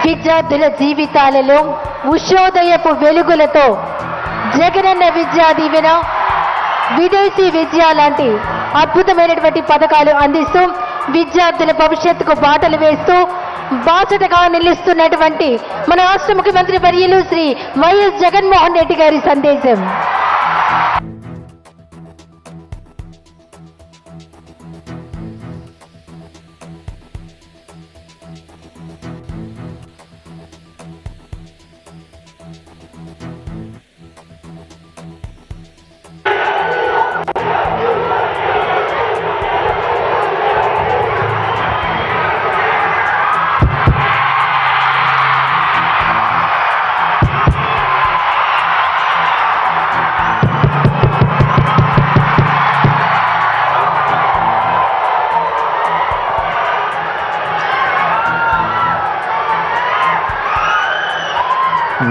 విద్యార్థుల జీవితాలలో ఉషోదయపు వెలుగులతో జగనన్న విద్యా దీవెన, విదేశీ విద్య లాంటి అద్భుతమైనటువంటి పథకాలు అందిస్తూ విద్యార్థుల భవిష్యత్తుకు బాటలు వేస్తూ బాసటగా నిలుస్తున్నటువంటి మన రాష్ట్ర ముఖ్యమంత్రి వర్యులు శ్రీ వైఎస్ జగన్మోహన్ రెడ్డి గారి సందేశం.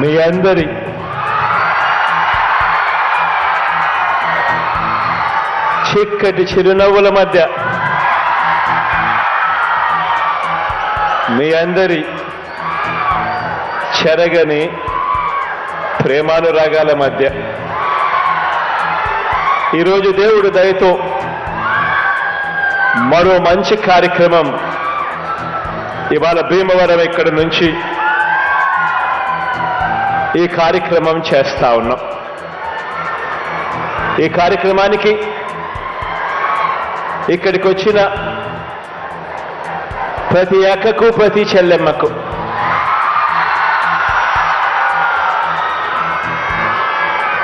మీ అందరి చిక్కటి చిరునవ్వుల మధ్య, మీ అందరి చెరగని ప్రేమానురాగాల మధ్య ఈరోజు దేవుడు దయతో మరో మంచి కార్యక్రమం ఇవాళ భీమవరం ఇక్కడి నుంచి ఈ కార్యక్రమం చేస్తా ఉన్నాం. ఈ కార్యక్రమానికి ఇక్కడికి వచ్చిన ప్రతి అక్కకు, ప్రతి చెల్లెమ్మకు,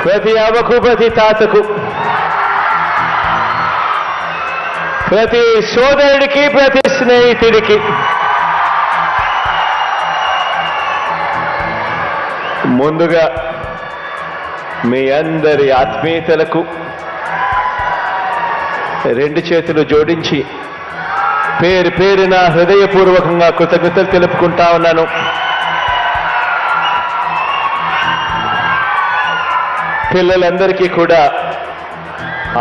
ప్రతి అవ్వకు, ప్రతి తాతకు, ప్రతి సోదరుడికి, ప్రతి స్నేహితుడికి ముందుగా మీ అందరి ఆత్మీయతలకు రెండు చేతులు జోడించి పేరు పేరున హృదయపూర్వకంగా కృతజ్ఞతలు తెలుపుకుంటా ఉన్నాను. పిల్లలందరికీ కూడా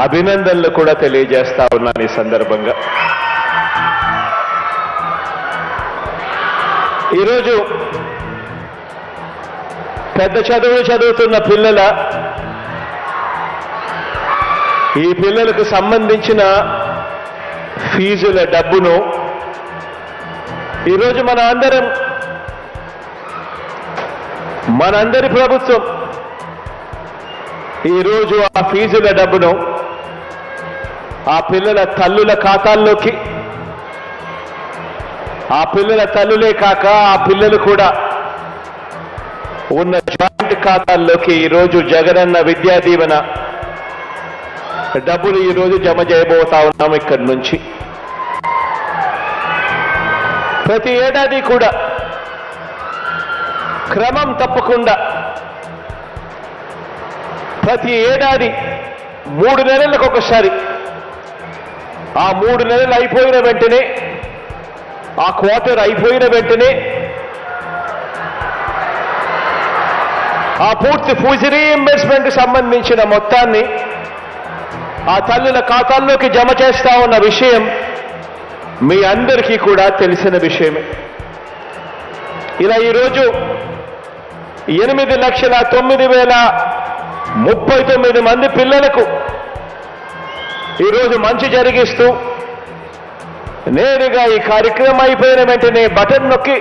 అభినందనలు కూడా తెలియజేస్తా ఉన్నాను ఈ సందర్భంగా. ఈరోజు పెద్ద చదువులు చదువుతున్న ఈ పిల్లలకు సంబంధించిన ఫీజుల డబ్బును ఈరోజు మనందరి ప్రభుత్వం ఈరోజు ఆ ఫీజుల డబ్బును ఆ పిల్లల తల్లుల ఖాతాల్లోకి, ఆ పిల్లల తల్లులే కాక ఆ పిల్లలు కూడా ఉన్న జాయింట్ ఖాతాల్లోకి ఈరోజు జగనన్న విద్యా దీవెన డబ్బులు ఈరోజు జమ చేయబోతా ఉన్నాం. ఇక్కడి నుంచి ప్రతి ఏడాది కూడా క్రమం తప్పకుండా ప్రతి ఏడాది 3 నెలలకు ఒకసారి, ఆ 3 నెలలు అయిపోయిన వెంటనే, ఆ క్వార్టర్ అయిపోయిన వెంటనే ఆ పూర్తి ఫీజు రీయింబర్స్మెంట్ సంబంధించిన మొత్తాన్ని ఆ తల్లుల ఖాతాల్లోకి జమ చేస్తా ఉన్న విషయం మీ అందరికీ కూడా తెలిసిన విషయమే. ఇలా ఈరోజు 8,09,039 మంది పిల్లలకు ఈరోజు మంచి జరిగిస్తూ నేరుగా ఈ కార్యక్రమం అయిపోయిన వెంటనే బటన్ నొక్కి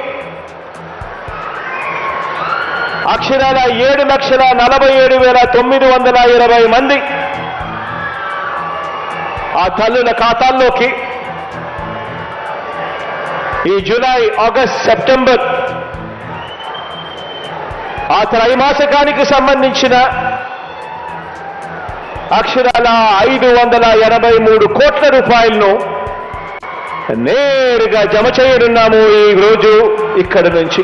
అక్షరాల 7,47,920 మంది ఆ తల్లుల ఖాతాల్లోకి ఈ జూలై, ఆగస్ట్, సెప్టెంబర్ ఆ త్రైమాసికానికి సంబంధించిన అక్షరాల 583 కోట్ల రూపాయలను నేరుగా జమ చేయనున్నాము ఈ రోజు ఇక్కడి నుంచి.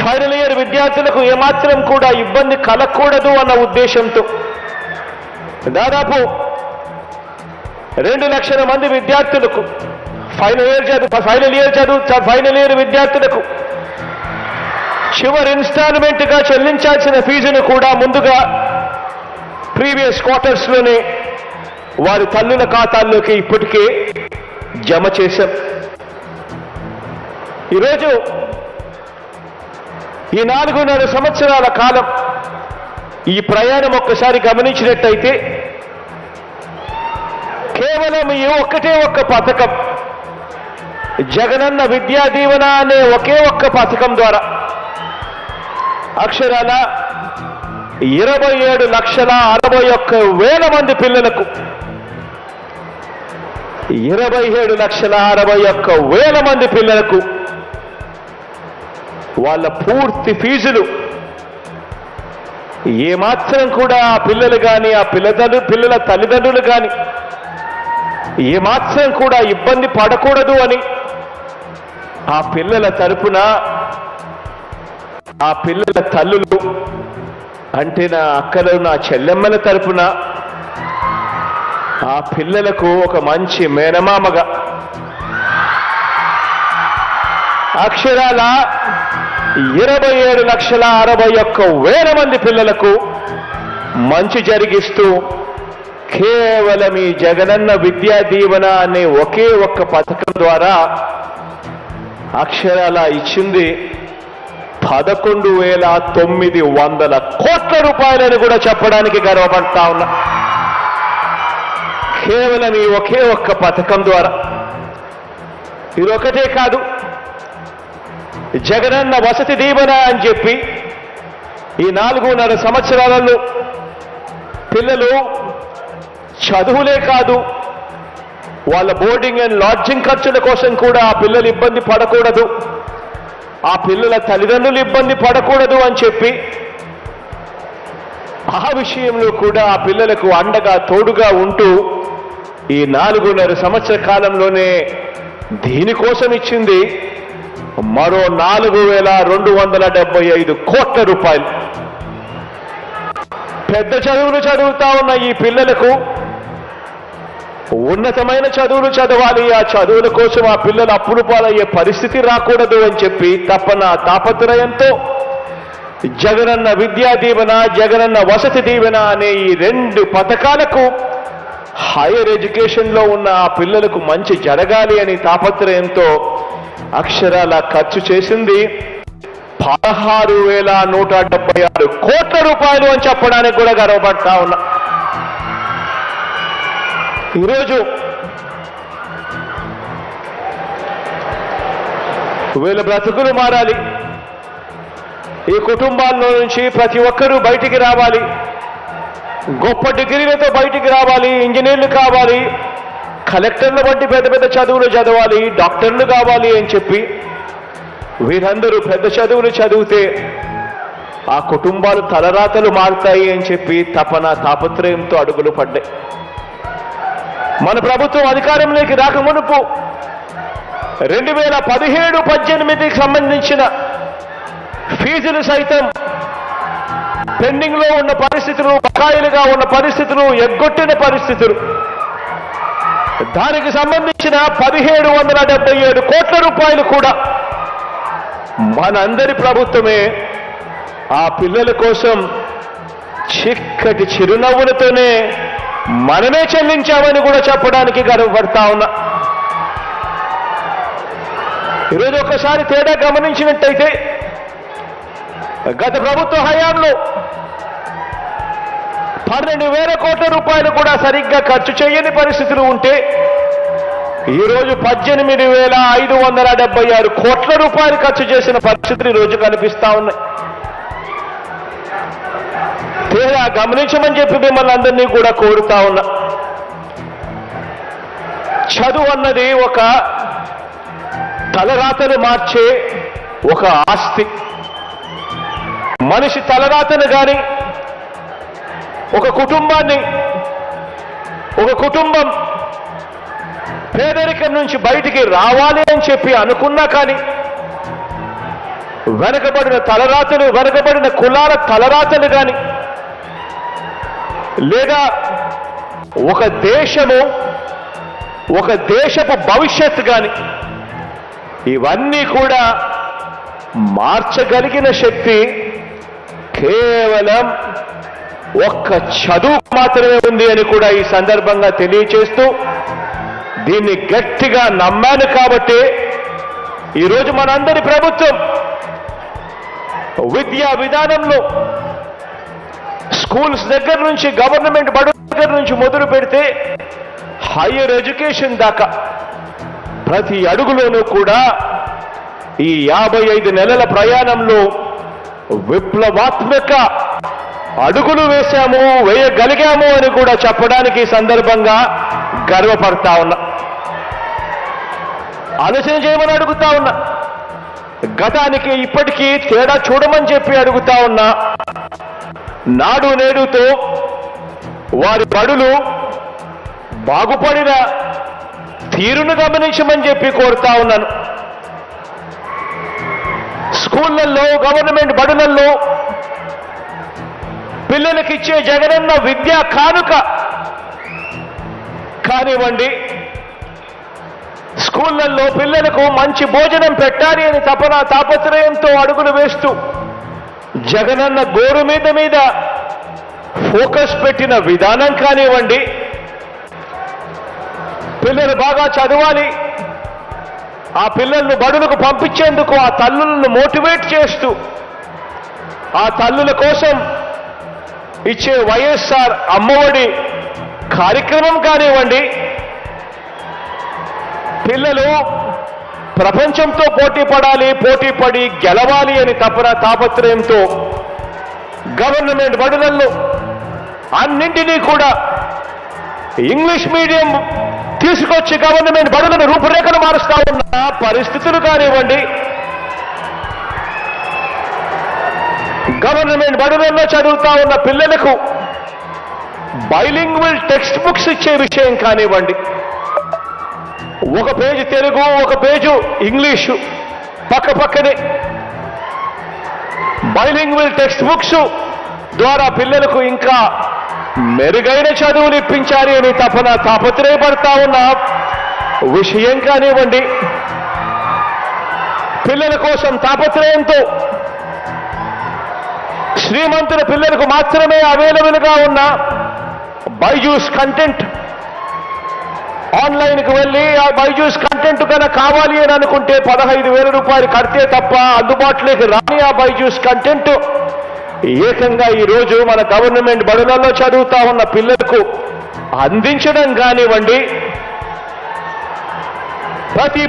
ఫైనల్ ఇయర్ విద్యార్థులకు ఏమాత్రం కూడా ఇబ్బంది కలగకూడదు అన్న ఉద్దేశంతో దాదాపు 2 లక్షల మంది విద్యార్థులకు ఫైనల్ ఇయర్ విద్యార్థులకు చివరి ఇన్స్టాల్మెంట్ గా చెల్లించాల్సిన ఫీజును కూడా ముందుగా ప్రీవియస్ క్వార్టర్స్ లోనే వారి తల్లుల ఖాతాల్లోకి ఇప్పటికే జమ చేశాం. ఈరోజు ఈ 4.5 సంవత్సరాల కాలం ఈ ప్రయాణం ఒక్కసారి గమనించినట్టయితే కేవలం ఈ ఒక్కటే ఒక్క పథకం, జగనన్న విద్యా దీవెన అనే ఒకే ఒక్క పథకం ద్వారా అక్షరాల 27,61,000 మంది పిల్లలకు 27,61,000 మంది పిల్లలకు వాళ్ళ పూర్తి ఫీజులు ఏమాత్రం కూడా ఆ పిల్లలు కానీ ఆ పిల్లల తల్లిదండ్రులు కానీ ఏమాత్రం కూడా ఇబ్బంది పడకూడదు అని ఆ పిల్లల తరపున ఆ పిల్లల తల్లులు అంటే నా అక్కలు నా చెల్లెమ్మల తరపున ఆ పిల్లలకు ఒక మంచి మేనమామగా అక్షరాల 27,61,000 మంది పిల్లలకు మంచి జరిగిస్తూ కేవలం ఈ జగనన్న విద్యా దీవెన అనే ఒకే ఒక్క పథకం ద్వారా అక్షరాల ఇచ్చింది 11,900 కోట్ల రూపాయలని కూడా చెప్పడానికి గర్వపడతా ఉన్నా. కేవలం ఈ ఒకే ఒక్క పథకం ద్వారా. ఇది ఒకటే కాదు, జగనన్న వసతి దీవెన అని చెప్పి ఈ 4.5 సంవత్సరాలలో పిల్లలు చదువులే కాదు, వాళ్ళ బోర్డింగ్ అండ్ లాడ్జింగ్ ఖర్చుల కోసం కూడా ఆ పిల్లలు ఇబ్బంది పడకూడదు, ఆ పిల్లల తల్లిదండ్రులు ఇబ్బంది పడకూడదు అని చెప్పి ఆ విషయంలో కూడా ఆ పిల్లలకు అండగా తోడుగా ఉంటూ ఈ 4.5 సంవత్సర కాలంలోనే దీనికోసం ఇచ్చింది మరో 4,275 కోట్ల రూపాయలు. పెద్ద చదువులు చదువుతా ఉన్న ఈ పిల్లలకు ఉన్నతమైన చదువులు చదవాలి, ఆ చదువుల కోసం ఆ పిల్లలు అప్పులు పాలయ్యే పరిస్థితి రాకూడదు అని చెప్పి తపన తాపత్రయంతో జగనన్న విద్యా దీవెన, జగనన్న వసతి దీవెన అనే ఈ 2 పథకాలకు హైయర్ ఎడ్యుకేషన్లో ఉన్న ఆ పిల్లలకు మంచి జరగాలి అని తాపత్రయంతో అక్షరాల ఖర్చు చేసింది 16,176 కోట్ల రూపాయలు అని చెప్పడానికి కూడా గర్వపడతా ఉన్నా. ఈరోజు వీళ్ళ బ్రతుకులు మారాలి, ఈ కుటుంబాల్లో నుంచి ప్రతి ఒక్కరూ బయటికి రావాలి, గొప్ప డిగ్రీలతో బయటికి రావాలి, ఇంజనీర్లు కావాలి, కలెక్టర్లు బట్టి పెద్ద పెద్ద చదువులు చదవాలి, డాక్టర్లు కావాలి అని చెప్పి వీరందరూ పెద్ద చదువులు చదివితే ఆ కుటుంబాలు తలరాతలు మారుతాయి అని చెప్పి తపన తాపత్రయంతో అడుగులు పడ్డాయి. మన ప్రభుత్వం అధికారంలోకి రాకమునుపు 2017-18కి సంబంధించిన ఫీజులు సైతం పెండింగ్ లో ఉన్న పరిస్థితులు, బకాయిలుగా ఉన్న పరిస్థితులు, ఎగ్గొట్టిన పరిస్థితులు, దానికి సంబంధించిన 1,777 కోట్ల రూపాయలు కూడా మనందరి ప్రభుత్వమే ఆ పిల్లల కోసం చిక్కటి చిరునవ్వులతోనే మనమే చెల్లించామని కూడా చెప్పడానికి గర్వపడతా ఉన్నా. ఈరోజు ఒకసారి తేడా గమనించినట్టయితే గత ప్రభుత్వ హయాంలో 12,000 కోట్ల రూపాయలు కూడా సరిగ్గా ఖర్చు చేయని పరిస్థితులు ఉంటే ఈరోజు 18,576 కోట్ల రూపాయలు ఖర్చు చేసిన పరిస్థితులు ఈరోజు కనిపిస్తా ఉన్నాయి. తేడా గమనించమని చెప్పి మిమ్మల్ని అందరినీ కూడా కోరుతా ఉన్నా. చదువు అన్నది ఒక తలరాతను మార్చే ఒక ఆస్తి. మనిషి తలరాతను కానీ ఒక కుటుంబం పేదరికం నుంచి బయటికి రావాలి అని చెప్పి అనుకున్నా కానీ వెనకబడిన కులాల తలరాతలు కానీ లేదా ఒక దేశపు భవిష్యత్తు కానీ ఇవన్నీ కూడా మార్చగలిగిన శక్తి కేవలం ఒక్క చదువు మాత్రమే ఉంది అని కూడా ఈ సందర్భంగా తెలియచేస్తూ, దీన్ని గట్టిగా నమ్మాను కాబట్టి ఈరోజు మనందరి ప్రభుత్వం విద్యా విధానంలో స్కూల్స్ దగ్గర నుంచి, గవర్నమెంట్ బడుల దగ్గర నుంచి మొదలు పెడితే హైయర్ ఎడ్యుకేషన్ దాకా ప్రతి అడుగులోనూ కూడా ఈ 55 నెలల ప్రయాణంలో విప్లవాత్మక అడుగులు వేయగలిగాము అని కూడా చెప్పడానికి సందర్భంగా గర్వపడతా ఉన్నా. ఆలోచన చేయమని అడుగుతా ఉన్నా. గతానికి ఇప్పటికీ తేడా చూడమని చెప్పి అడుగుతా ఉన్నా. నాడు నేడుతో వారి బడులు బాగుపడిన తీరును గమనించమని చెప్పి కోరుతా ఉన్నాను. స్కూళ్లలో, గవర్నమెంట్ బడులలో పిల్లలకిచ్చే జగనన్న విద్యా కానుక కానివ్వండి, స్కూళ్లలో పిల్లలకు మంచి భోజనం పెట్టాలి అని తాపత్రయంతో అడుగులు వేస్తూ జగనన్న గోరు మీద ఫోకస్ పెట్టిన విధానం కానివ్వండి, పిల్లలు బాగా చదవాలి, ఆ పిల్లలను బడులకు పంపించేందుకు ఆ తల్లులను మోటివేట్ చేస్తూ ఆ తల్లుల కోసం ఇచ్చే వైఎస్ఆర్ అమ్మఒడి కార్యక్రమం కానివ్వండి, పిల్లలు ప్రపంచంతో పోటీపడి గెలవాలి అని తాపత్రయంతో గవర్నమెంట్ బడులలో అన్నింటినీ కూడా ఇంగ్లీష్ మీడియం తీసుకొచ్చి గవర్నమెంట్ బడులను రూపురేఖలు మారుస్తా ఉన్న పరిస్థితులు కానివ్వండి, గవర్నమెంట్ బడులలో చదువుతా ఉన్న పిల్లలకు బైలింగ్వల్ టెక్స్ట్ బుక్స్ ఇచ్చే విషయం కానివ్వండి, ఒక పేజీ తెలుగు, ఒక పేజు ఇంగ్లీషు పక్కనే బైలింగ్వల్ టెక్స్ట్ బుక్స్ ద్వారా పిల్లలకు ఇంకా మెరుగైన చదువులు ఇప్పించాలి అని తాపత్రయపడతా ఉన్న విషయం కానివ్వండి, పిల్లల కోసం తాపత్రయంతో శ్రీమంతుల పిల్లలకు మాత్రమే అవైలబుల్గా ఉన్న బైజూస్ కంటెంట్, ఆన్లైన్కి వెళ్ళి ఆ బైజూస్ కంటెంట్ కనుక కావాలి అని అనుకుంటే 15,000 రూపాయలు కడితే తప్ప అందుబాటులోకి రాని ఆ బైజూస్ కంటెంట్ ఏకంగా ఈరోజు మన గవర్నమెంట్ బడులలో చదువుతా ఉన్న పిల్లలకు అందించడం కానివ్వండి, ప్రతి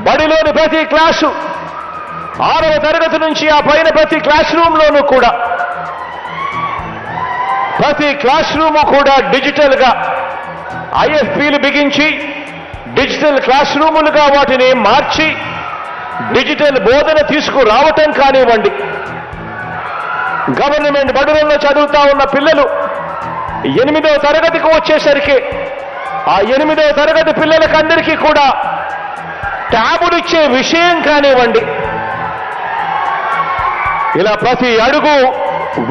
బడిలోని ప్రతి క్లాసు 6వ తరగతి నుంచి ఆ పైన ప్రతి క్లాస్ రూమ్లోనూ కూడా ప్రతి క్లాస్ రూము కూడా డిజిటల్గా ఐఎఫ్పీలు బిగించి డిజిటల్ క్లాస్ రూములుగా వాటిని మార్చి డిజిటల్ బోధన తీసుకురావటం కానివ్వండి, గవర్నమెంట్ బడులలో చదువుతా ఉన్న పిల్లలు 8వ తరగతికి వచ్చేసరికి ఆ 8వ తరగతి పిల్లలకందరికీ కూడా ట్యాబులు ఇచ్చే విషయం కానివ్వండి, ఇలా ప్రతి అడుగు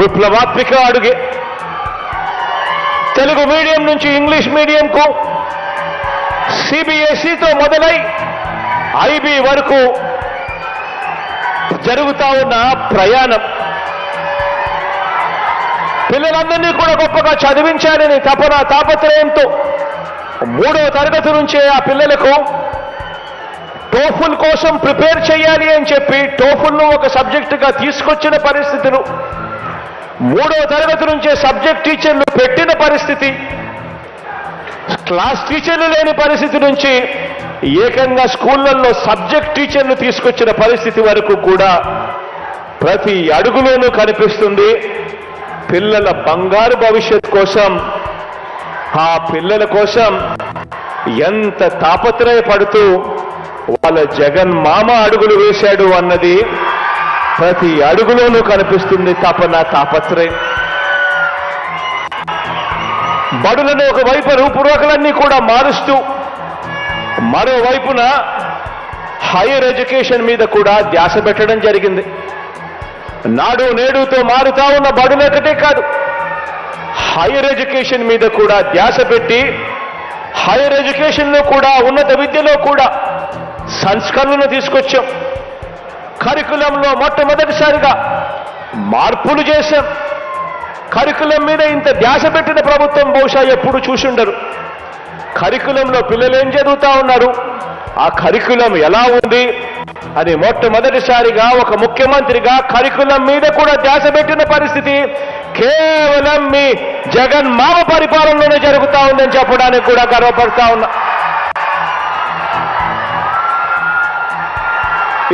విప్లవాత్మక అడుగే. తెలుగు మీడియం నుంచి ఇంగ్లీష్ మీడియంకు, సిబిఎస్ఈతో మొదలై ఐబీ వరకు జరుగుతా ఉన్న ప్రయాణం పిల్లలందరినీ కూడా గొప్పగా చదివించాలని తాపత్రయంతో 3వ తరగతి నుంచే ఆ పిల్లలకు టోఫుల్ కోసం ప్రిపేర్ చేయాలి అని చెప్పి టోఫుల్ను ఒక సబ్జెక్టుగా తీసుకొచ్చిన పరిస్థితులు, 3వ తరగతి నుంచే సబ్జెక్ట్ టీచర్లు పెట్టిన పరిస్థితి, క్లాస్ టీచర్లు లేని పరిస్థితి నుంచి ఏకంగా స్కూళ్లలో సబ్జెక్ట్ టీచర్లు తీసుకొచ్చిన పరిస్థితి వరకు కూడా ప్రతి అడుగులోనూ కనిపిస్తుంది. పిల్లల బంగారు భవిష్యత్ కోసం, ఆ పిల్లల కోసం ఎంత తాపత్రయపడుతూ వాళ్ళ జగన్ మామ అడుగులు వేశాడు అన్నది ప్రతి అడుగులోనూ కనిపిస్తుంది. తాపత్రయం. బడులను ఒకవైపు రూపురేఖలన్నీ కూడా మారుస్తూ మరోవైపున హైయర్ ఎడ్యుకేషన్ మీద కూడా ధ్యాస పెట్టడం జరిగింది. నాడు నేడుతో మారుతా ఉన్న బడులొకటే కాదు, హైయర్ ఎడ్యుకేషన్ మీద కూడా ధ్యాస పెట్టి హైయర్ ఎడ్యుకేషన్లో కూడా, ఉన్నత విద్యలో కూడా సంస్కరణలు తీసుకొచ్చాం. కరికులంలో మొట్టమొదటిసారిగా మార్పులు చేశాం. కరికులం మీద ఇంత ధ్యాస పెట్టిన ప్రభుత్వం బహుశా ఎప్పుడు చూసుండరు. కరికులంలో పిల్లలు ఏం చదువుతా ఉన్నారు, ఆ కరికులం ఎలా ఉంది అని మొట్టమొదటిసారిగా ఒక ముఖ్యమంత్రిగా కరికులం మీద కూడా ధ్యాస పెట్టిన పరిస్థితి కేవలం మీ జగన్ మామ పరిపాలనలోనే జరుగుతా ఉందని చెప్పడానికి కూడా గర్వపడతా ఉన్నా.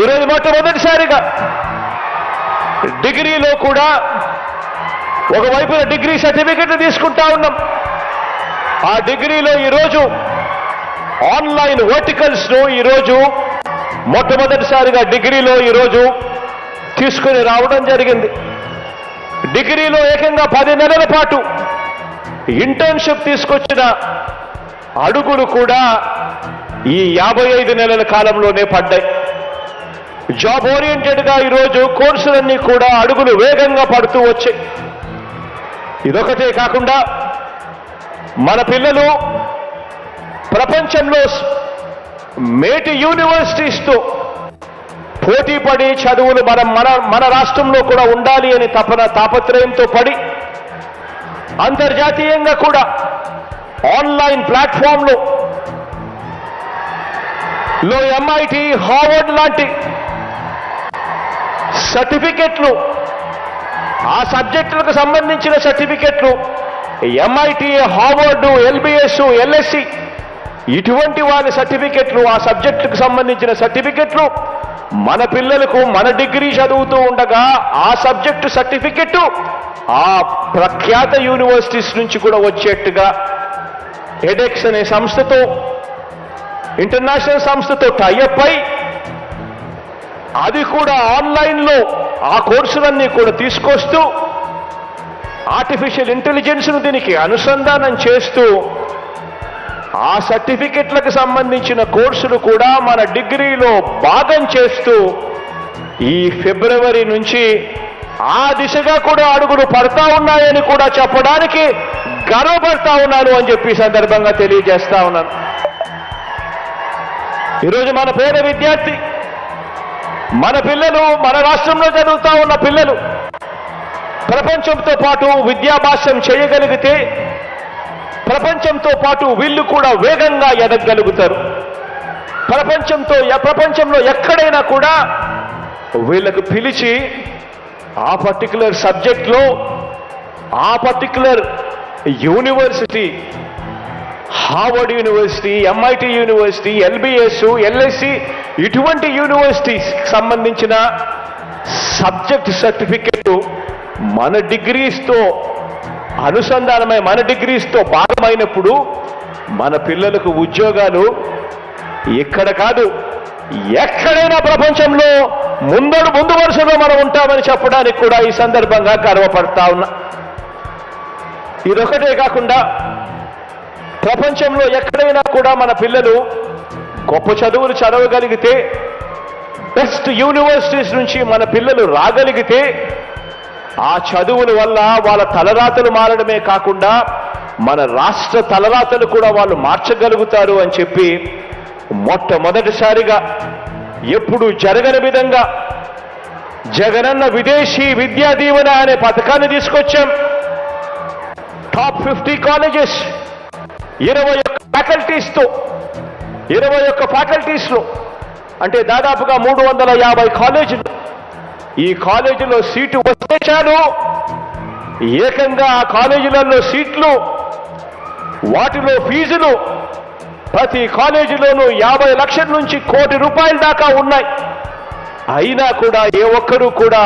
ఈరోజు మొట్టమొదటిసారిగా డిగ్రీలో కూడా ఒకవైపున డిగ్రీ సర్టిఫికెట్ తీసుకుంటా ఉన్నాం. ఆ డిగ్రీలో ఈరోజు ఆన్లైన్ వర్టికల్స్ ను ఈరోజు మొట్టమొదటిసారిగా డిగ్రీలో ఈరోజు తీసుకుని రావడం జరిగింది. డిగ్రీలో ఏకంగా 10 నెలల పాటు ఇంటర్న్షిప్ తీసుకొచ్చిన అడుగులు కూడా ఈ 55 నెలల కాలంలోనే పడ్డాయి. జాబ్ ఓరియంటెడ్ గా ఈరోజు కోర్సులన్నీ కూడా అడుగులు వేగంగా పడుతూ వచ్చాయి. ఇదొకటే కాకుండా మన పిల్లలు ప్రపంచంలో మేటి యూనివర్సిటీస్తో పోటీ పడి చదువులు మన రాష్ట్రంలో కూడా ఉండాలి అని తాపత్రయంతో పడి అంతర్జాతీయంగా కూడా ఆన్లైన్ ప్లాట్ఫామ్లో MIT, హార్వర్డ్ లాంటి సర్టిఫికెట్లు, ఆ సబ్జెక్టులకు సంబంధించిన సర్టిఫికెట్లు MIT, హార్వర్డ్, LBS, LSE ఇటువంటి వారి సర్టిఫికెట్లు, ఆ సబ్జెక్టులకు సంబంధించిన సర్టిఫికెట్లు మన పిల్లలకు మన డిగ్రీ చదువుతూ ఉండగా ఆ సబ్జెక్టు సర్టిఫికెట్ ఆ ప్రఖ్యాత యూనివర్సిటీస్ నుంచి కూడా వచ్చేట్టుగా ఎడెక్స్ అనే సంస్థతో, ఇంటర్నేషనల్ సంస్థతో టైఅప్ అయి అది కూడా ఆన్లైన్లో ఆ కోర్సులన్నీ కూడా తీసుకొస్తూ ఆర్టిఫిషియల్ ఇంటెలిజెన్స్ను దీనికి అనుసంధానం చేస్తూ ఆ సర్టిఫికెట్లకు సంబంధించిన కోర్సులు కూడా మన డిగ్రీలో భాగం చేస్తూ ఈ ఫిబ్రవరి నుంచి ఆ దిశగా కూడా అడుగులు పడతా ఉన్నాయని కూడా చెప్పడానికి గర్వపడతా ఉన్నాను అని చెప్పి సందర్భంగా తెలియజేస్తా ఉన్నాను. ఈరోజు మన పేద విద్యార్థి, మన పిల్లలు, మన రాష్ట్రంలో చదువుతా ఉన్న పిల్లలు ప్రపంచంతో పాటు విద్యాభ్యాసం చేయగలిగితే ప్రపంచంతో పాటు వీళ్ళు కూడా వేగంగా ఎదగలుగుతారు. ప్రపంచంలో ఎక్కడైనా కూడా వీళ్ళకు పిలిచి ఆ పర్టికులర్ సబ్జెక్ట్లో ఆ particular university, Harvard university, MIT university, LBS, LSE ఇటువంటి యూనివర్సిటీస్కి సంబంధించిన సబ్జెక్ట్ సర్టిఫికెట్ మన డిగ్రీస్తో అనుసంధానమై మన డిగ్రీస్తో భాగమైనప్పుడు మన పిల్లలకు ఉద్యోగాలు ఎక్కడ కాదు ఎక్కడైనా ప్రపంచంలో ముందు వరుసలో మనం ఉంటామని చెప్పడానికి కూడా ఈ సందర్భంగా గర్వపడతా ఉన్నా. ఇదొకటే కాకుండా ప్రపంచంలో ఎక్కడైనా కూడా మన పిల్లలు గొప్ప చదువులు చదవగలిగితే, బెస్ట్ యూనివర్సిటీస్ నుంచి మన పిల్లలు రాగలిగితే ఆ చదువుల వల్ల వాళ్ళ తలరాతలు మారడమే కాకుండా మన రాష్ట్ర తలరాతలు కూడా వాళ్ళు మార్చగలుగుతారు అని చెప్పి మొట్టమొదటిసారిగా ఎప్పుడు జరగని విధంగా జగనన్న విదేశీ విద్యా దీవెన అనే పథకాన్ని తీసుకొచ్చాం. టాప్ 50 కాలేజెస్ 21 ఫ్యాకల్టీస్లో అంటే దాదాపుగా 350 కాలేజీలు. ఈ కాలేజీలో సీటు వస్తే చాలు ఏకంగా ఆ కాలేజీలలో సీట్లు, వాటిలో ఫీజులు ప్రతి కాలేజీలోనూ 50 లక్షల నుంచి ₹1 కోటి దాకా ఉన్నాయి. అయినా కూడా ఏ ఒక్కరూ కూడా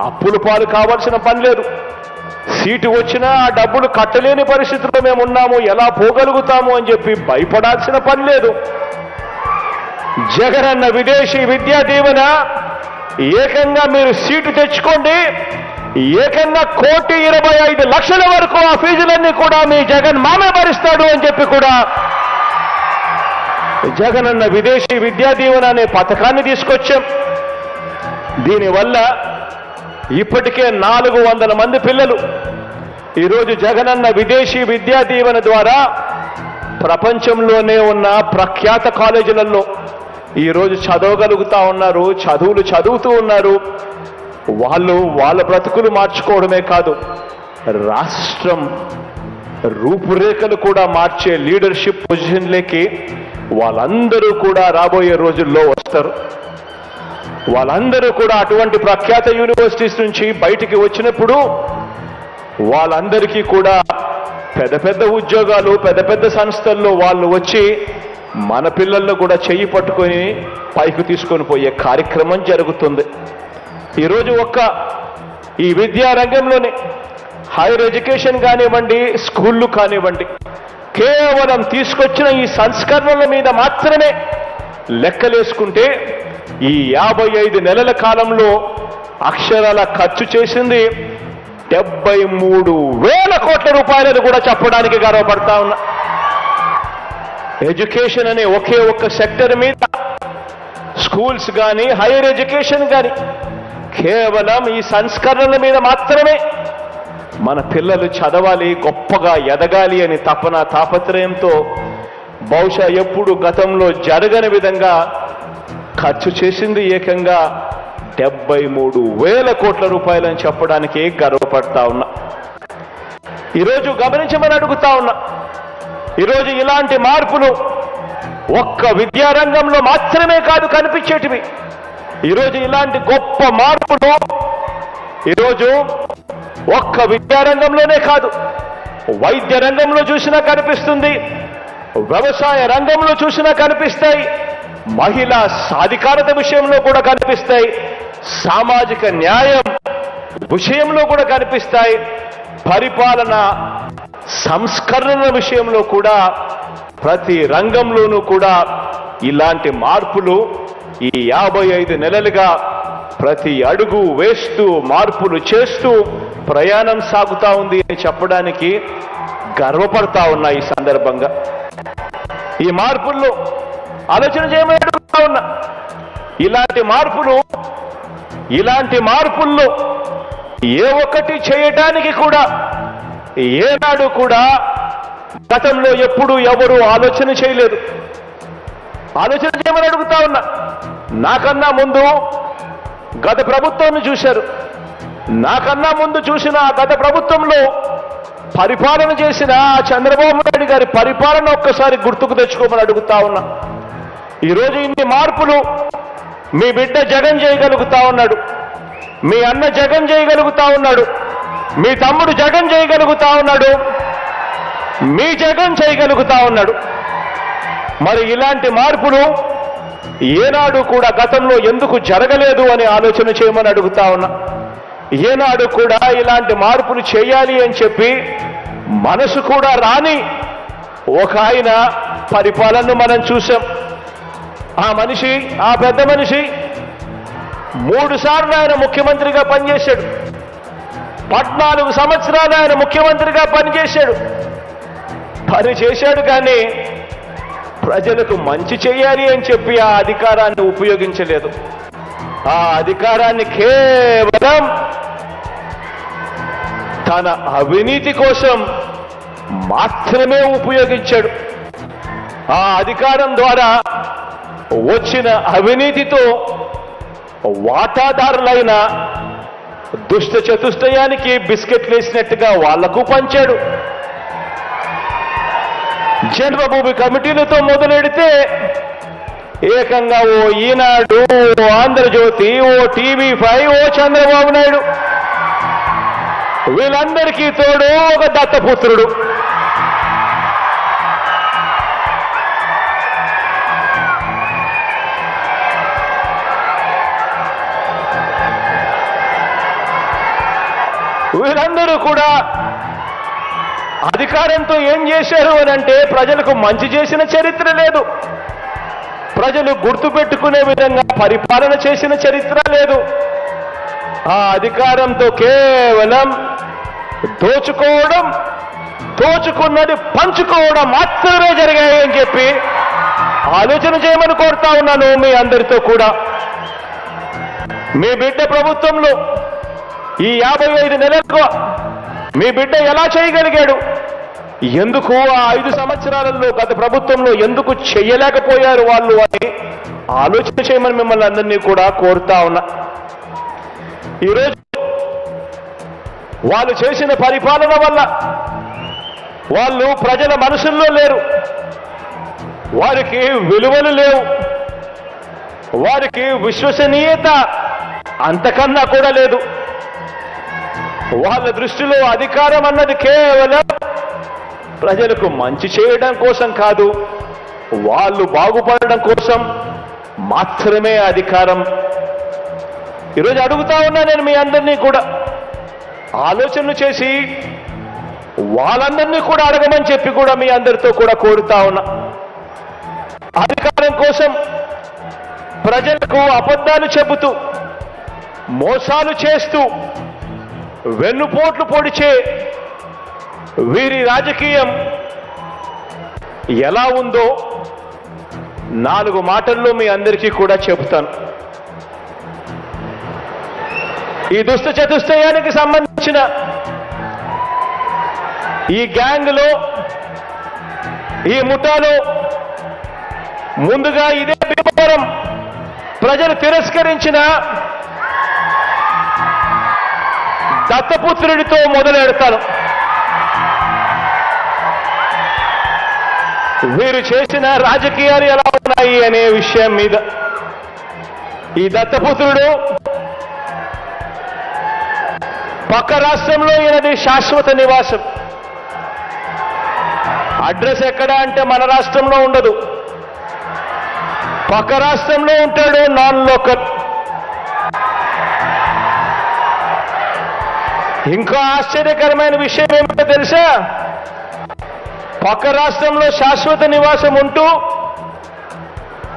అప్పుల పాలు కావాల్సిన పని లేదు. సీటు వచ్చినా ఆ డబ్బులు కట్టలేని పరిస్థితిలో మేము ఉన్నాము, ఎలా పోగలుగుతాము అని చెప్పి భయపడాల్సిన పని లేదు. జగనన్న విదేశీ విద్యా దీవెన ఏకంగా మీరు సీటు తెచ్చుకోండి, ఏకంగా ₹1,25,00,000 వరకు ఆ ఫీజులన్నీ కూడా మీ జగన్ మామే భరిస్తాడు అని చెప్పి కూడా జగనన్న విదేశీ విద్యా దీవెన అనే పథకాన్ని తీసుకొచ్చాం. దీనివల్ల ఇప్పటికే 400 మంది పిల్లలు ఈరోజు జగనన్న విదేశీ విద్యా దీవెన ద్వారా ప్రపంచంలోనే ఉన్న ప్రఖ్యాత కాలేజీలలో ఈరోజు చదవగలుగుతా ఉన్నారు, చదువులు చదువుతూ ఉన్నారు. వాళ్ళ బ్రతుకులు మార్చుకోవడమే కాదు, రాష్ట్రం రూపురేఖలు కూడా మార్చే లీడర్షిప్ పొజిషన్లకి వాళ్ళందరూ కూడా రాబోయే రోజుల్లో వస్తారు. వాళ్ళందరూ కూడా అటువంటి ప్రఖ్యాత యూనివర్సిటీస్ నుంచి బయటికి వచ్చినప్పుడు వాళ్ళందరికీ కూడా పెద్ద పెద్ద ఉద్యోగాలు, పెద్ద పెద్ద సంస్థల్లో వాళ్ళు వచ్చి మన పిల్లల్లో కూడా చెయ్యి పట్టుకొని పైకి తీసుకొని పోయే కార్యక్రమం జరుగుతుంది. ఈరోజు ఈ విద్యా రంగంలోనే హైయర్ ఎడ్యుకేషన్ కానివ్వండి, స్కూళ్ళు కానివ్వండి, కేవలం తీసుకొచ్చిన ఈ సంస్కరణల మీద మాత్రమే లెక్కలేసుకుంటే ఈ 55 నెలల కాలంలో అక్షరాల ఖర్చు చేసింది 73,000 కోట్ల రూపాయలను కూడా చెప్పడానికి గర్వపడతా ఉన్నా. ఎడ్యుకేషన్ అనే ఒకే ఒక్క సెక్టర్ మీద, స్కూల్స్ కానీ హైయర్ ఎడ్యుకేషన్ కానీ, కేవలం ఈ సంస్కరణల మీద మాత్రమే మన పిల్లలు చదవాలి, గొప్పగా ఎదగాలి అని తాపత్రయంతో బహుశా ఎప్పుడు గతంలో జరగని విధంగా ఖర్చు చేసింది ఏకంగా 73,000 కోట్ల రూపాయలని చెప్పడానికి గర్వపడతా ఉన్నా. ఈరోజు గమనించమని అడుగుతా ఉన్నా. ఈరోజు ఇలాంటి మార్పులు ఒక్క విద్యారంగంలో మాత్రమే కాదు కనిపించేటివి. ఈరోజు ఇలాంటి గొప్ప మార్పులు ఈరోజు ఒక్క విద్యారంగంలోనే కాదు, వైద్య రంగంలో చూసినా కనిపిస్తుంది, వ్యవసాయ రంగంలో చూసినా కనిపిస్తాయి, మహిళా సాధికారత విషయంలో కూడా కనిపిస్తాయి, సామాజిక న్యాయం విషయంలో కూడా కనిపిస్తాయి, పరిపాలన సంస్కరణ విషయంలో కూడా ప్రతి రంగంలోనూ కూడా ఇలాంటి మార్పులు ఈ 55 నెలలుగా ప్రతి అడుగు వేస్తూ మార్పులు చేస్తూ ప్రయాణం సాగుతా ఉంది అని చెప్పడానికి గర్వపడతా ఉన్నా. ఈ సందర్భంగా ఈ మార్పుల్లో ఆలోచన చేయమని అడుగుతా ఉన్నా. ఇలాంటి మార్పుల్లో ఏ ఒక్కటి చేయటానికి కూడా ఏనాడు కూడా గతంలో ఎప్పుడు ఎవరు ఆలోచన చేయలేదు. ఆలోచన చేయమని అడుగుతా ఉన్నా. నాకన్నా ముందు గత ప్రభుత్వాన్ని చూశారు. నాకన్నా ముందు చూసిన గత ప్రభుత్వంలో పరిపాలన చేసిన చంద్రబాబు నాయుడు గారి పరిపాలన ఒక్కసారి గుర్తుకు తెచ్చుకోమని అడుగుతా ఉన్నా. ఈరోజు ఇన్ని మార్పులు మీ బిడ్డ జగన్ చేయగలుగుతా ఉన్నాడు, మీ అన్న జగన్ చేయగలుగుతా ఉన్నాడు, మీ తమ్ముడు జగన్ చేయగలుగుతా ఉన్నాడు, మీ జగన్ చేయగలుగుతా ఉన్నాడు. మరి ఇలాంటి మార్పులు ఏనాడు కూడా గతంలో ఎందుకు జరగలేదు అని ఆలోచన చేయమని అడుగుతా ఉన్నా. ఏనాడు కూడా ఇలాంటి మార్పులు చేయాలి అని చెప్పి మనసు కూడా రాని ఒక ఆయన పరిపాలనను మనం చూసాం. ఆ పెద్ద మనిషి 3 సార్లు ఆయన ముఖ్యమంత్రిగా పనిచేశాడు. 14 సంవత్సరాలు ఆయన ముఖ్యమంత్రిగా పనిచేశాడు. కానీ ప్రజలకు మంచి చేయాలి అని చెప్పి ఆ అధికారాన్ని ఉపయోగించలేదు. ఆ అధికారాన్ని కేవలం తన అవినీతి కోసం మాత్రమే ఉపయోగించాడు. ఆ అధికారం ద్వారా వచ్చిన అవినీతితో వాటాదారులైన దుష్ట చతుష్టయానికి బిస్కెట్లు వేసినట్టుగా వాళ్లకు పంచాడు. జన్మభూమి కమిటీలతో మొదలెడితే ఏకంగా ఓ ఈనాడు, ఓ ఆంధ్రజ్యోతి, ఓ TV5, ఓ చంద్రబాబు నాయుడు, వీళ్ళందరికీ తోడు ఒక దత్తపుత్రుడు. వీళ్ళందరూ కూడా అధికారంతో ఏం చేశారు అని అంటే ప్రజలకు మంచి చేసిన చరిత్ర లేదు, ప్రజలు గుర్తుపెట్టుకునే విధంగా పరిపాలన చేసిన చరిత్ర లేదు. ఆ అధికారంతో కేవలం దోచుకోవడం, దోచుకున్నది పంచుకోవడం మాత్రమే జరిగాయి అని చెప్పి ఆలోచన చేయమని కోరుతా ఉన్నాను మీ అందరితో కూడా. మీ బిడ్డ ప్రభుత్వంలో ఈ 55 నెలలకు మీ బిడ్డ ఎలా చేయగలిగాడు, ఎందుకు ఆ 5 సంవత్సరాలలో గత ప్రభుత్వంలో ఎందుకు చెయ్యలేకపోయారు వాళ్ళు అని ఆలోచన చేయమని మిమ్మల్ని అందరినీ కూడా కోరుతా ఉన్నా. ఈరోజు వాళ్ళు చేసిన పరిపాలన వల్ల వాళ్ళు ప్రజల మనసుల్లో లేరు, వారికి విలువలు లేవు, వారికి విశ్వసనీయత అంతకన్నా కూడా లేదు. వాళ్ళ దృష్టిలో అధికారం అన్నది కేవలం ప్రజలకు మంచి చేయడం కోసం కాదు, వాళ్ళు బాగుపడడం కోసం మాత్రమే అధికారం. ఈరోజు అడుగుతా ఉన్నా నేను మీ అందరినీ కూడా ఆలోచనలు చేసి వాళ్ళందరినీ కూడా అడగమని చెప్పి కూడా మీ అందరితో కూడా కోరుతా ఉన్నా. అధికారం కోసం ప్రజలకు అబద్ధాలు చెబుతూ మోసాలు చేస్తూ వెన్నుపోట్లు పొడిచే వీరి రాజకీయం ఎలా ఉందో 4 మాటల్లో మీ అందరికీ కూడా చెబుతాను. ఈ దుష్ట చతుష్టయానికి సంబంధించిన ఈ గ్యాంగ్లో, ఈ ముఠాలో ముందుగా ఇదే భీమవరం ప్రజలు తిరస్కరించిన దత్తపుత్రుడితో మొదలెడతాను. వీరు చేసిన రాజకీయాలు ఎలా ఉన్నాయి అనే విషయం మీద. ఈ దత్తపుత్రుడు పక్క రాష్ట్రంలో ఈయనది శాశ్వత నివాసం. అడ్రస్ ఎక్కడ అంటే మన రాష్ట్రంలో ఉండదు, పక్క రాష్ట్రంలో ఉంటాడు, నాన్ లోకల్. ఇంకా ఆశ్చర్యకరమైన విషయం ఏమిటో తెలుసా? పక్క రాష్ట్రంలో శాశ్వత నివాసం ఉంటూ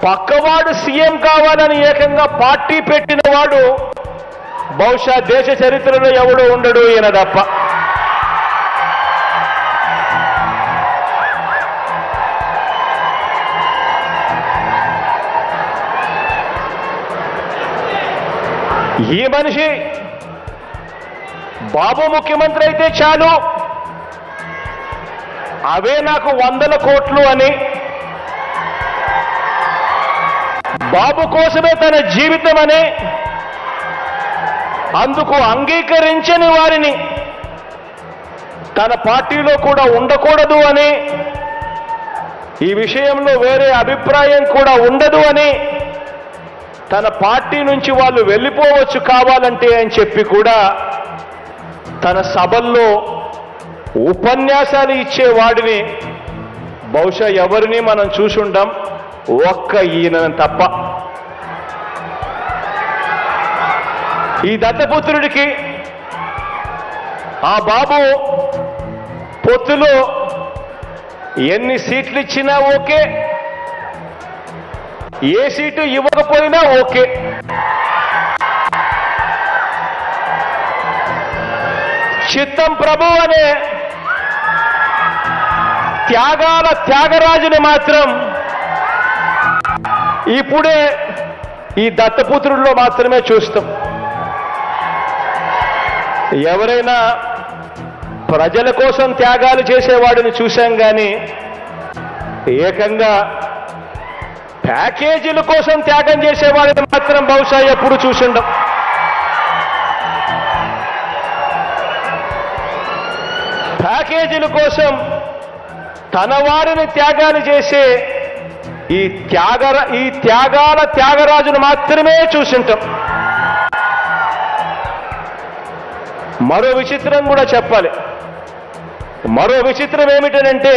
పక్కవాడు సీఎం కావాలని ఏకంగా పార్టీ పెట్టిన వాడు బహుశా దేశ చరిత్రలో ఎవడు ఉండడు ఈయన తప్ప. ఈ మనిషి బాబు ముఖ్యమంత్రి అయితే చాలు, అవే నాకు 100 కోట్లు అని, బాబు కోసమే తన జీవితం అని, అందుకు అంగీకరించని వారిని తన పార్టీలో కూడా ఉండకూడదు అని, ఈ విషయంలో వేరే అభిప్రాయం కూడా ఉండదు అని, తన పార్టీ నుంచి వాళ్ళు వెళ్ళిపోవచ్చు కావాలంటే అని చెప్పి కూడా తన సభల్లో ఉపన్యాసాలు ఇచ్చేవాడిని బహుశా ఎవరిని మనం చూసుంటాం, ఒక్క ఈయన తప్ప. ఈ దత్తపుత్రుడికి ఆ బాబు పొత్తులో ఎన్ని సీట్లు ఇచ్చినా ఓకే, ఏ సీటు ఇవ్వకపోయినా ఓకే. చిత్తం ప్రభు అనే త్యాగాల త్యాగరాజుని మాత్రం ఇప్పుడే ఈ దత్తపుత్రుల్లో మాత్రమే చూస్తాం. ఎవరైనా ప్రజల కోసం త్యాగాలు చేసేవాడిని చూశాం కానీ ఏకంగా ప్యాకేజీల కోసం త్యాగం చేసేవాడిని మాత్రం బహుశా ఎప్పుడు చూసిండం. ప్యాకేజీల కోసం తన వారిని త్యాగాలు చేసే ఈ త్యాగాల త్యాగరాజును మాత్రమే చూసింటాం. మరో విచిత్రం కూడా చెప్పాలి. మరో విచిత్రం ఏమిటనంటే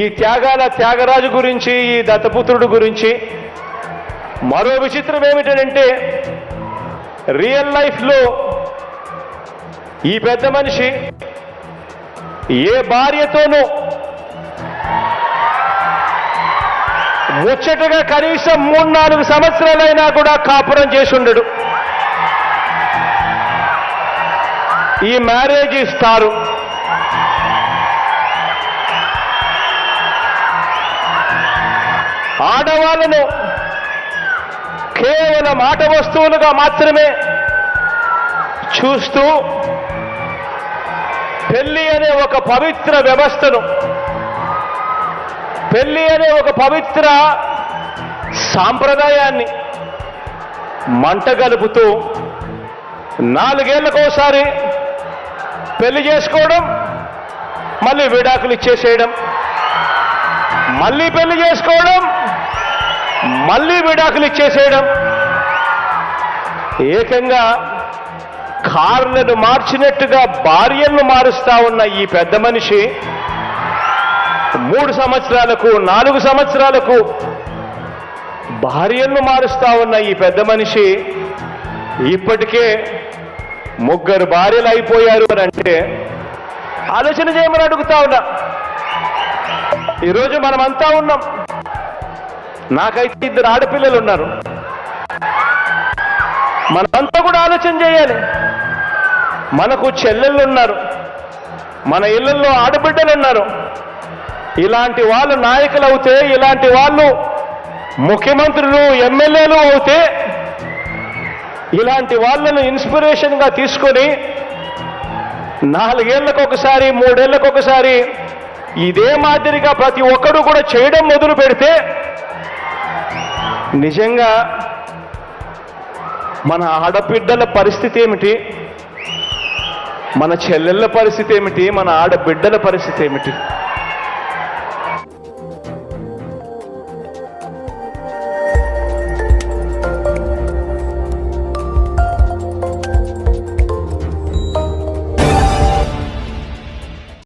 ఈ త్యాగాల త్యాగరాజు గురించి, ఈ దత్తపుత్రుడు గురించి మరో విచిత్రం ఏమిటనంటే రియల్ లైఫ్లో ఈ పెద్ద మనిషి ఏ భార్యతోనూ ముచ్చటగా కనీసం 3-4 సంవత్సరాలైనా కూడా కాపురం చేసి ఉండడు. ఈ మ్యారేజ్ ఇస్తారు. ఆడవాళ్ళను కేవలం ఆట వస్తువులుగా మాత్రమే చూస్తూ పెళ్లి అనే ఒక పవిత్ర వ్యవస్థను, పెళ్లి అనే ఒక పవిత్ర సాంప్రదాయాన్ని మంటగలుపుతూ 4 ఏళ్లకోసారి పెళ్లి చేసుకోవడం, మళ్ళీ విడాకులు ఇచ్చేసేయడం, మళ్ళీ పెళ్లి చేసుకోవడం, మళ్ళీ విడాకులు ఇచ్చేసేయడం. ఏకంగా కార్లను మార్చినట్టుగా భార్యలను మారుస్తా ఉన్న ఈ పెద్ద మనిషి 3 సంవత్సరాలకు 4 సంవత్సరాలకు భార్యలను మారుస్తా ఉన్న ఈ పెద్ద మనిషి ఇప్పటికే 3 భార్యలు అయిపోయారు అని అంటే ఆలోచన చేయమని అడుగుతా ఉన్నా. ఈరోజు మనమంతా ఉన్నాం. నాకైతే 2 ఆడపిల్లలు ఉన్నారు. మనమంతా కూడా ఆలోచన చేయాలి. మనకు చెల్లెళ్ళు ఉన్నారు, మన ఇళ్లలో ఆడబిడ్డలు ఉన్నారు. ఇలాంటి వాళ్ళు నాయకులు అవుతే, ఇలాంటి వాళ్ళు ముఖ్యమంత్రులు ఎమ్మెల్యేలు అవుతే, ఇలాంటి వాళ్ళను ఇన్స్పిరేషన్గా తీసుకొని 4 ఏళ్లకు ఒకసారి 3 ఏళ్లకు ఒకసారి ఇదే మాదిరిగా ప్రతి ఒక్కడు కూడా చేయడం మొదలు పెడితే నిజంగా మన ఆడబిడ్డల పరిస్థితి ఏమిటి, మన చెల్లెళ్ళ పరిస్థితి ఏమిటి, మన ఆడబిడ్డల పరిస్థితి ఏమిటి?